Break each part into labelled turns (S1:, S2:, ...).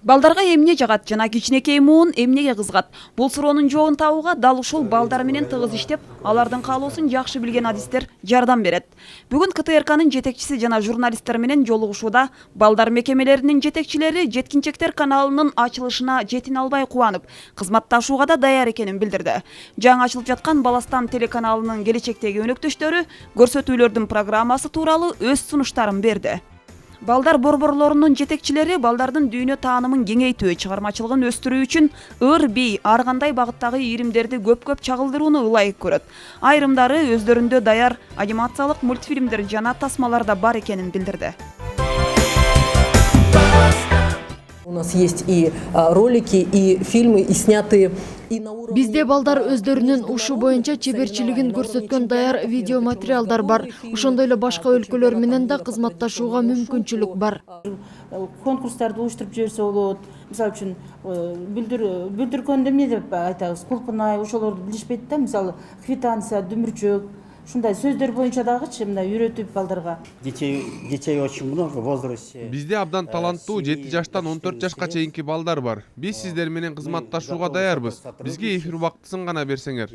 S1: Балдарга эмне жагат жана кичинекей муун эмнеге кызгат? Бул суроонун жообун табууга дал ушул балдар менен тыгыз иштеп, алардын каалоосун жакшы билген адистер жардам берет. Бүгүн КТРКнын жетекчиси жана журналисттер менен жолугушууда балдар мекемелеринин жетекчилери Жеткинчектер каналынын ачылышына жетине албай кубанып, кызматташууга да даяр экенин билдирди. Жаңы ачылып жаткан Баластан телеканалынын келечектеги өнөктөштөрү көрсөтүүлөрдүн программасы тууралуу өз сунуштарын берди. Балдар борборлорунун жетекчилери балдардын дүйнө таанымын кеңейтүү, чыгармачылыгын өстүрүү үчүн ыр, бий, ар кандай багыттагы иримдерди көп чагылдырууну ылайык көрөт. Айрымдары өздөрүндө даяр анимациялык мультфильмдер жана тасмалар да бар экенин билдирди.
S2: У нас есть и ролики, и фильмы, и снятые.
S3: Бизде балдар өздөрүнүн ушу боюнча чеберчилигин көрсөткөн даяр видео материалдар бар. Ошондой эле башка өлкөлөр менен да кызматташууга мүмкүнчүлүк бар.
S4: Конкурстарды уюштуруп жиберсе болот. Мисалы үчүн бүлдүркөндө эмне деп айтабыз? Кулпунай, ошолорду билишпейт да, мисалы квитанция, дүмүрчөк. Шундай сөздөр боюнча дагычы мындай үйрөтүп балдарга.
S5: Детей очень много в возрасте.
S6: Бизде абдан таланттуу 7 жаштан 14 жашка чейинки балдар бар. Биз сиздер менен кызматташууга даярбыз. Бизге эфир убактысын гана берсеңер.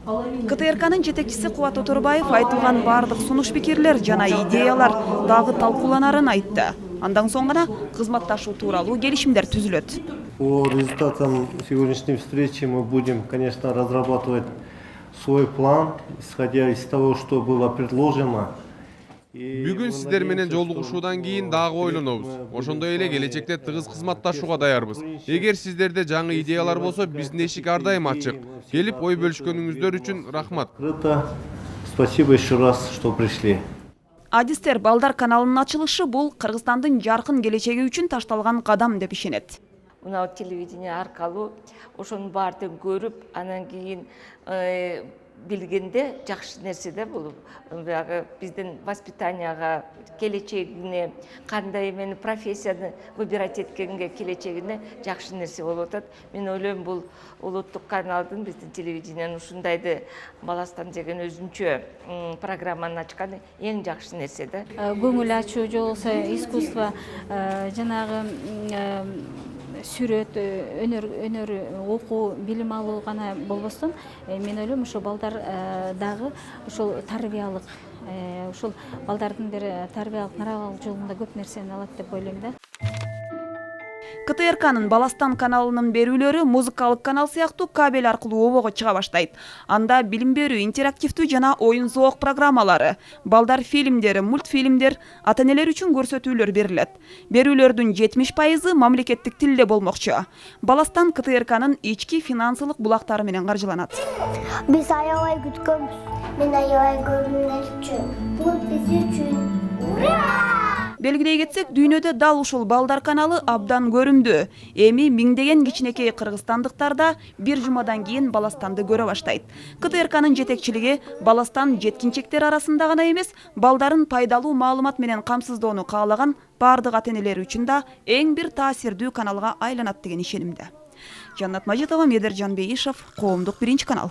S1: КТРКнын жетекчиси Кубат Отурбаев айтылган бардык сунуш пикирлер жана идеялар дагы талкууланарын айтты. Андан соң гана кызматташуу тууралуу келишимдер түзүлөт.
S7: По результатам сегодняшней встречи мы будем, конечно, разрабатывать свой план, исходя из того, что было предложено.
S6: Бүгүн сиздер менен жолугушуудан кийин дагы ойлонобуз. Ошондой эле келечекте тыгыз кызматташууга даярбыз. Эгер сиздерде жаңы идеялар болсо, биздин эшик ар дайым ачык. Келип ой бөлүшкөнүңүздөр үчүн рахмат.
S7: Спасибо еще раз, что пришли.
S1: Адистер балдар каналынын ачылышы бул Кыргызстандын жаркын келечеги үчүн ташталган кадам деп ишенет.
S8: Мына телевидение аркылуу ошонун баардыгын көрүп, анан кийин билгенде жакшы нерсе да бул. Баягы биздин воспитанияга, келечегине, кандай эмени профессияны выбирать эткенге, келечегине жакшы нерсе болуп атат. Мен ойлойм бул улуттук каналдын, биздин телевидениянын ушундайды Баластан деген өзүнчө программаны ачканы эң жакшы нерсе да.
S9: Көңүл ачуу же болбосо искусство, жанагы сүрөт, өнөр окуу, билим алуу гана болбостон, мен ойлойм ошо балдар дагы ошол тарбиялык, ошол балдардын бир тарбиялык наралык жолунда көп нерсени алат деп ойлойм да.
S1: КТРКнын Баластан каналынын берүүлөрү музыкалык канал сыяктуу кабель аркылуу обого чыга баштайт. Анда билим берүү, интерактивдүү жана оюн зоок программалары, балдар фильмдери, мультфильмдер, ата-энелер үчүн көрсөтүүлөр берилет. Берүүлөрдүн 70% мамлекеттик тилде болмокчу. Баластан КТРКнын ички финансылык булактары менен каржыланат.
S10: Биз аябай күткөнбүз. Мен аябай көрүнмөкчү. Бул биз үчүн. Ура!
S1: Белгилей кетсек, дүйнөдө дал ушул балдар каналы абдан көрүндү. Эми миңдеген кичинекей кыргызстандыктар да бир жумадан кийин Баластанды көрө баштайт. КТРКнын жетекчилиги Баластан жеткинчектер арасында гана эмес, балдарын пайдалуу маалымат менен камсыздоону каалаган бардык ата-энелер үчүн да эң бир таасирдүү каналга айланат деген ишенимде. Жаннат Мажитова, Медер Жанбейишев, Коомдук 1 канал.